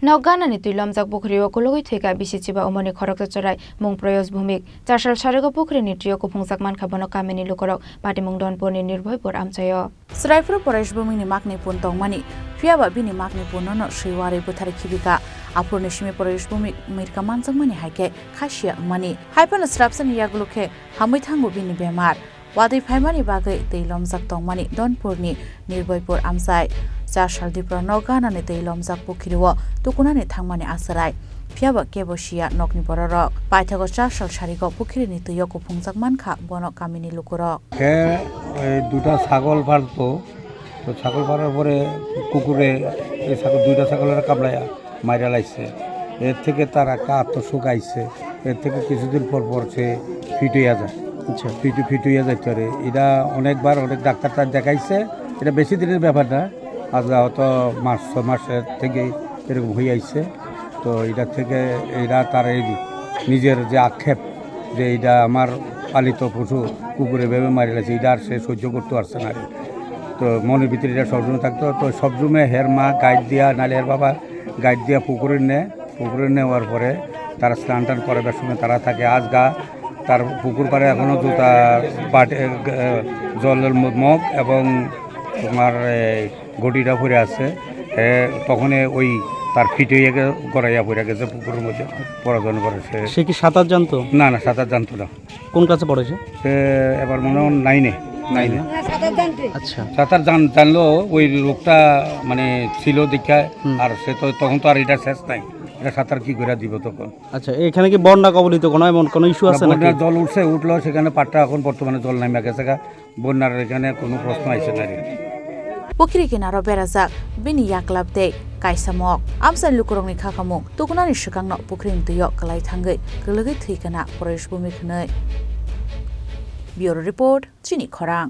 Ganani tui Lomjak Pukhirio Kulugwi Thowikha Bisichiba Omarni Khorang Chwrai mung proyos bhumik 4 sal sarego Pukhiri ni trio kuphungsak manka bono kamini lukorok patimung donpor ni nirbhoypor amchayo Tripura proyos bhumik ni makni pun Tongmani phiaba bini makni pun no Chwrai buthari khibika apurni shimi proyos bhumik mirka manjangmani haike khashia mani haipana srapsan yaglukhe hamui thangu bini bemar wadai phaimani bagai tei Lomjak Tongmani donporni nirbhoypor amchai 4 sal Tripura Ganani tei Lomjak Pukhirio tukunani thangmani asarai phiaba kebosia nokni bororok paithago 4 sal sarigo Pukhiri ni tuyo kuphungjak mankha bono kamini lukurok ke দুটা ছাগল পালতো তো ছাগল পালার পরে কুকুরে এই ছাগল দুইটা ছাগলের কামড়ায়া মাইরা লাইছে এর থেকে তার একটা আত্মশোক আইছে এর থেকে কিছুদিন পর পর সে ফিট হইয়া যায় আচ্ছা ফিট হইয়া যাইতে পারে এটা অনেকবার অনেক ডাক্তার দেখাইছে এটা বেশি দিনের ব্যাপার না আজ হয়তো মাস 6 মাসের থেকে এরকম হয়ে আইছে তো এটা থেকে এরা তার এই নিজের যে আক্ষেপ যে এটা আমার পালিত পশু কুকুরে ভেবে মারি লাগছে এটা আর সে সহ্য করতে পারছে না তো মনের ভিতরে এটা সবসময় থাকতো তো সবসময় হের মা গাইড দিয়া নালে হের বাবা গাইড দিয়া পুকুরে নেওয়ার পরে তারা স্নান টান করাবার সময় তারা থাকে আজ গা তার পুকুর পাড়ে এখনও জুতা বাটে জলের মগ এবং তোমার গটিটা পরে আছে তখন ওই তার ফিট হয়ে গড়াইয়া পড়ে গেছে পুকুরের মধ্যে পড়াশোনা করেছে সে কি সাঁতার জানতো না সাঁতার জানতো না কোন ক্লাসে পড়েছে সে এবার মনে হয় নাইনে আচ্ছা সাঁতার জানলো ওই লোকটা মানে ছিল দীক্ষা আর সে তো তখন তো আর এটা শেষ নাই এটা সাঁতার কি করে দিব তখন আচ্ছা এখানে কি বন্যা কবলিত কোনো ইস্যু আছে নাকি বন্যার জল উঠলো সেখানে পাটটা এখন বর্তমানে জল নামে গেছে বন্যার এখানে কোনো প্রশ্ন আইছে না Pukhiri kinaro berajak bini yaklap dei kaisamok amsal lukurongni khakamung tukunani shikangno pukhiri tuyo kalai thangai Kulugwi Thowikha proyos bhumik hnai Bureau Report Chini Khorang